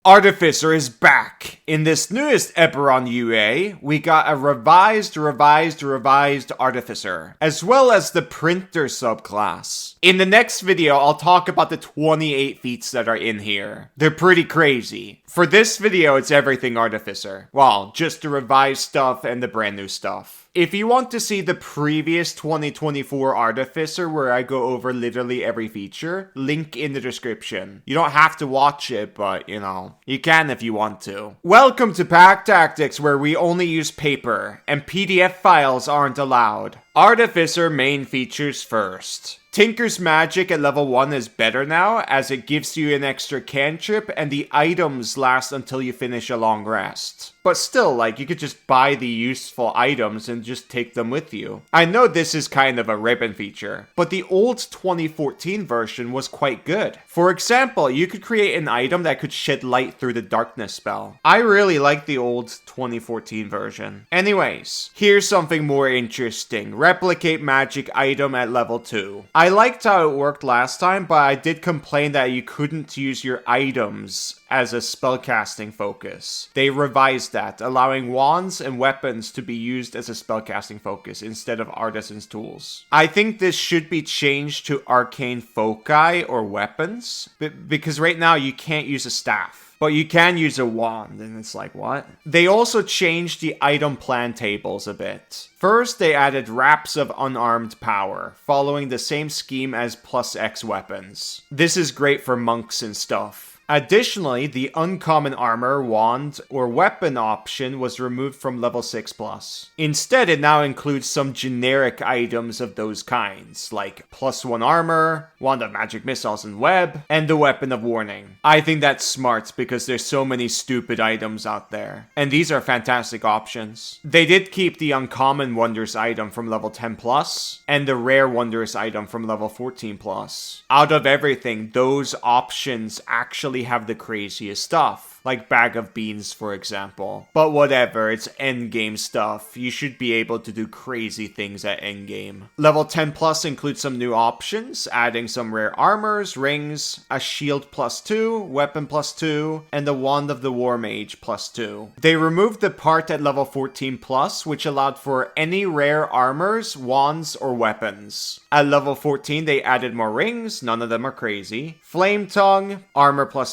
Artificer is back! In this newest Eberron UA, we got a revised Artificer, as well as the Printer subclass. In the next video, I'll talk about the 28 feats that are in here. They're pretty crazy. For this video, it's everything Artificer. Well, just the revised stuff and the brand new stuff. If you want to see the previous 2024 Artificer where I go over literally every feature, link in the description. You don't have to watch it, but you know, you can if you want to. Welcome to Pack Tactics, where we only use paper, and PDF files aren't allowed. Artificer main features first. Tinker's Magic at level 1 is better now, as it gives you an extra cantrip and the items last until you finish a long rest. But still, you could just buy the useful items and just take them with you. I know this is kind of a ribbon feature, but the old 2014 version was quite good. For example, you could create an item that could shed light through the darkness spell. I really like the old 2014 version. Anyways, here's something more interesting. Replicate magic item at level 2. I liked how it worked last time, but I did complain that you couldn't use your items as a spellcasting focus. They revised that, allowing wands and weapons to be used as a spellcasting focus instead of artisan's tools. I think this should be changed to arcane foci or weapons, because right now you can't use a staff. But you can use a wand, and it's like, what? They also changed the item plan tables a bit. First, they added wraps of unarmed power, following the same scheme as +X weapons. This is great for monks and stuff. Additionally, the uncommon armor, wand, or weapon option was removed from level 6+. Instead, it now includes some generic items of those kinds, like +1 armor, wand of magic missiles and web, and the weapon of warning. I think that's smart because there's so many stupid items out there, and these are fantastic options. They did keep the uncommon wondrous item from level 10+, and the rare wondrous item from level 14+. Out of everything, those options actually have the craziest stuff, like Bag of Beans for example. But whatever, it's endgame stuff. You should be able to do crazy things at endgame. Level 10+ includes some new options, adding some rare armors, rings, a shield +2, weapon +2, and the wand of the war mage +2. They removed the part at level 14+, which allowed for any rare armors, wands, or weapons. At level 14, they added more rings, none of them are crazy, flame tongue, armor +2,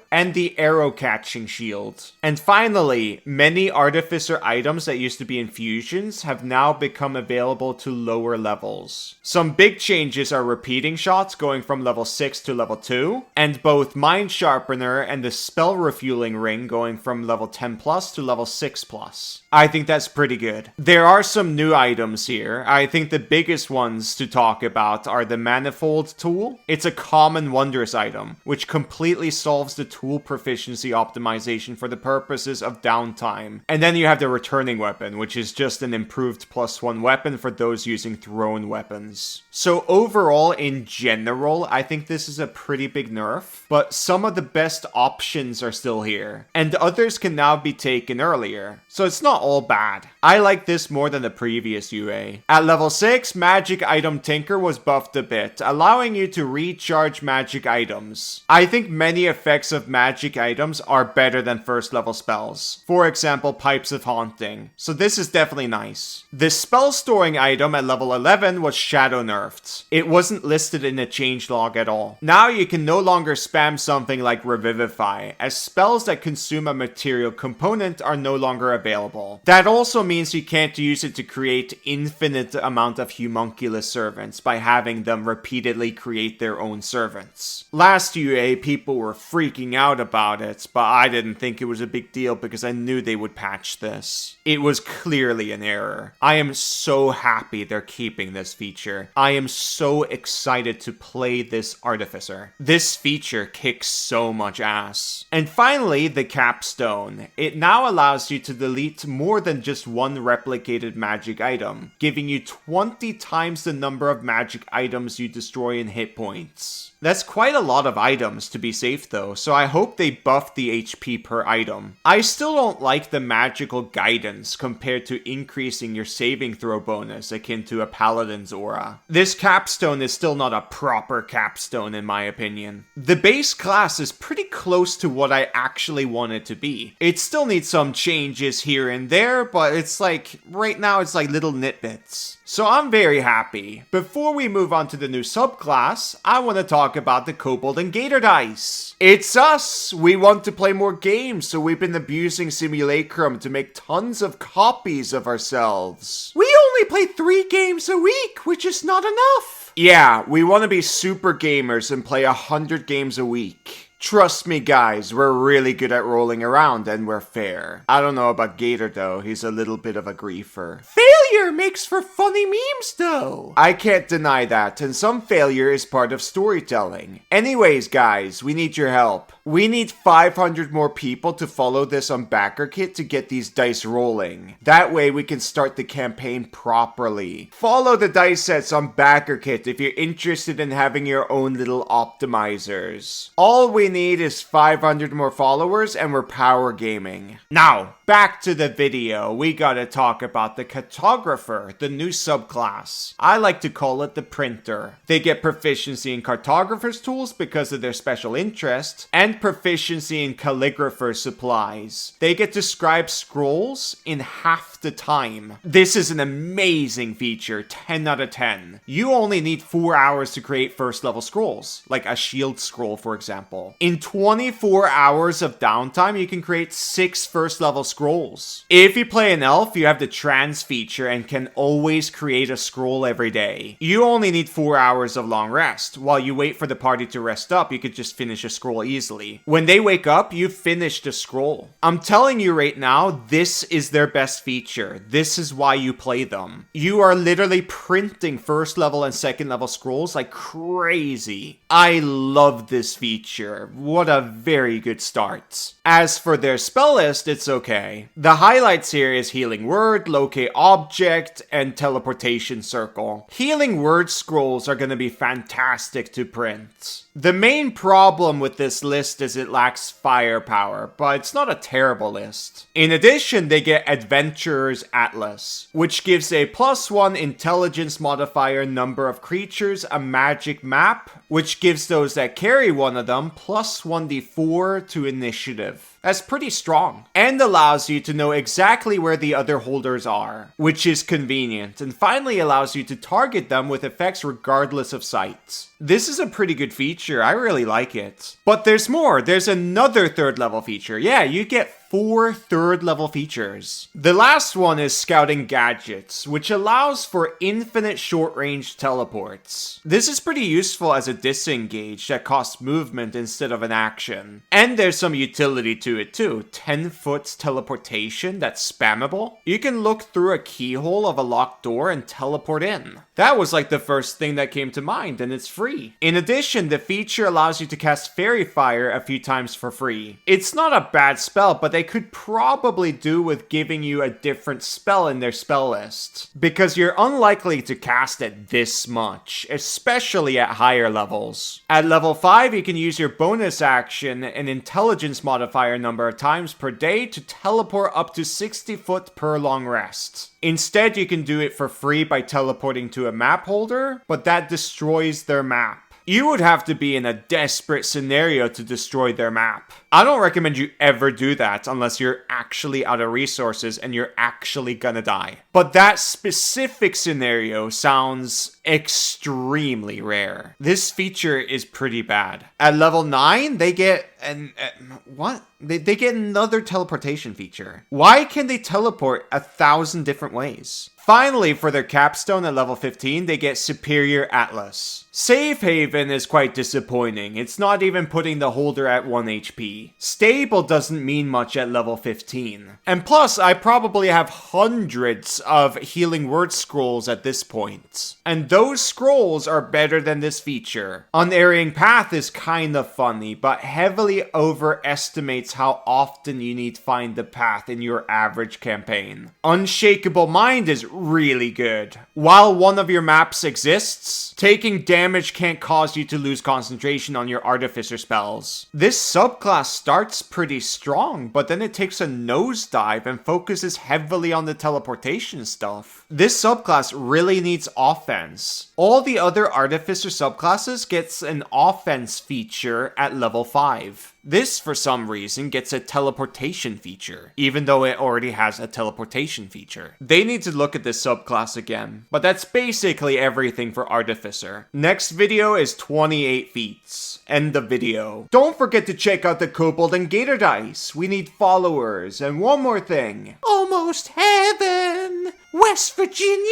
and the arrow catching shield. And finally, many Artificer items that used to be infusions have now become available to lower levels. Some big changes are repeating shots going from level 6 to level 2, and both Mind Sharpener and the Spell Refueling Ring going from level 10+ to level 6+. I think that's pretty good. There are some new items here. I think the biggest ones to talk about are the Manifold Tool. It's a common wondrous item, which completely solves the tool proficiency optimization for the purposes of downtime. And then you have the Returning Weapon, which is just an improved +1 weapon for those using thrown weapons. So overall, in general, I think this is a pretty big nerf, but some of the best options are still here, and others can now be taken earlier. So it's not all bad. I like this more than the previous UA. At level 6, Magic Item Tinker was buffed a bit, allowing you to recharge magic items. I think many effects of magic items are better than first level spells. For example, Pipes of Haunting. So this is definitely nice. The spell storing item at level 11 was shadow nerfed. It wasn't listed in the changelog at all. Now you can no longer spam something like Revivify, as spells that consume a material component are no longer available. That also means you can't use it to create infinite amount of homunculus servants by having them repeatedly create their own servants. Last UA, people were freaking out about it, but I didn't think it was a big deal because I knew they would patch this. It was clearly an error. I am so happy they're keeping this feature. I am so excited to play this Artificer. This feature kicks so much ass. And finally, the Capstone. It now allows you to delete more than just one replicated magic item, giving you 20 times the number of magic items you destroy in hit points. That's quite a lot of items to be safe though, so I hope they buff the the HP per item. I still don't like the magical guidance compared to increasing your saving throw bonus akin to a paladin's aura. This capstone is still not a proper capstone in my opinion. The base class is pretty close to what I actually want it to be. It still needs some changes here and there, but it's like, right now it's like little nitbits. So I'm very happy. Before we move on to the new subclass, I want to talk about the Kobold and Gator dice. It's us! We want to play more games, so we've been abusing Simulacrum to make tons of copies of ourselves. We only play 3 games a week, which is not enough. Yeah, we want to be super gamers and play 100 games a week. Trust me guys, we're really good at rolling around and we're fair. I don't know about Gator though, he's a little bit of a griefer. Failure makes for funny memes though! I can't deny that, and some failure is part of storytelling. Anyways guys, we need your help. We need 500 more people to follow this on BackerKit to get these dice rolling. That way we can start the campaign properly. Follow the dice sets on BackerKit if you're interested in having your own little optimizers. All we need is 500 more followers and we're power gaming. Now, back to the video. We gotta talk about the Cartographer, the new subclass. I like to call it the Printer. They get proficiency in Cartographer's tools because of their special interest, and proficiency in Calligrapher supplies. They get to scribe scrolls in half the time. This is an amazing feature, 10 out of 10. You only need 4 hours to create first level scrolls, like a shield scroll for example. In 24 hours of downtime, you can create 6 first level scrolls. If you play an elf, you have the trans feature and can always create a scroll every day. You only need 4 hours of long rest. While you wait for the party to rest up, you could just finish a scroll easily. When they wake up, you've finished a scroll. I'm telling you right now, this is their best feature. This is why you play them. You are literally printing first level and second level scrolls like crazy. I love this feature. What a very good start. As for their spell list, it's okay. The highlights here is Healing Word, Locate Object, and Teleportation Circle. Healing Word scrolls are going to be fantastic to print. The main problem with this list is it lacks firepower, but it's not a terrible list. In addition, they get Adventurer's Atlas, which gives a +1 intelligence modifier number of creatures a magic map, which gives those that carry one of them +1d4 to initiative. That's pretty strong, and allows you to know exactly where the other holders are, which is convenient, and finally allows you to target them with effects regardless of sight. This is a pretty good feature, I really like it. But there's more, there's another 3rd level feature. Yeah, you get 4 3rd level features. The last one is Scouting Gadgets, which allows for infinite short range teleports. This is pretty useful as a disengage that costs movement instead of an action. And there's some utility to it too. 10-foot teleportation that's spammable. You can look through a keyhole of a locked door and teleport in. That was like the first thing that came to mind, and it's free. In addition, the feature allows you to cast Fairy Fire a few times for free. It's not a bad spell, but they could probably do with giving you a different spell in their spell list, because you're unlikely to cast it this much, especially at higher levels. At level 5, you can use your bonus action, an intelligence modifier number of times per day, to teleport up to 60 foot per long rest. Instead, you can do it for free by teleporting to a map holder, but that destroys their map. You would have to be in a desperate scenario to destroy their map. I don't recommend you ever do that unless you're actually out of resources and you're actually gonna die. But that specific scenario sounds extremely rare. This feature is pretty bad. At level 9, they get They get another teleportation feature. Why can they teleport 1,000 different ways? Finally, for their capstone at level 15, they get Superior Atlas. Safe Haven is quite disappointing. It's not even putting the holder at 1 HP. Stable doesn't mean much at level 15. And plus, I probably have hundreds of Healing Word scrolls at this point. And those scrolls are better than this feature. Unerring Path is kind of funny, but heavily probably overestimates how often you need to find the path in your average campaign. Unshakable Mind is really good. While one of your maps exists, taking damage can't cause you to lose concentration on your Artificer spells. This subclass starts pretty strong, but then it takes a nosedive and focuses heavily on the teleportation stuff. This subclass really needs offense. All the other Artificer subclasses gets an offense feature at level 5. This, for some reason, gets a teleportation feature, even though it already has a teleportation feature. They need to look at this subclass again, but that's basically everything for Artificer. Next video is 28 feats. End of video. Don't forget to check out the Kobold and Gator dice. We need followers. And one more thing. Almost heaven! West Virginia!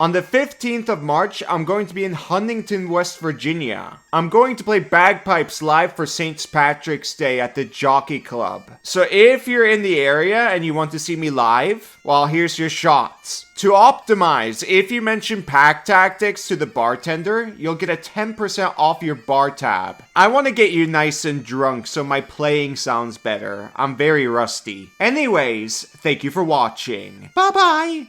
On the 15th of March, I'm going to be in Huntington, West Virginia. I'm going to play bagpipes live for St. Patrick's Day at the Jockey Club. So if you're in the area and you want to see me live, well, here's your shots. To optimize, if you mention pack tactics to the bartender, you'll get a 10% off your bar tab. I want to get you nice and drunk so my playing sounds better. I'm very rusty. Anyways, thank you for watching. Bye-bye!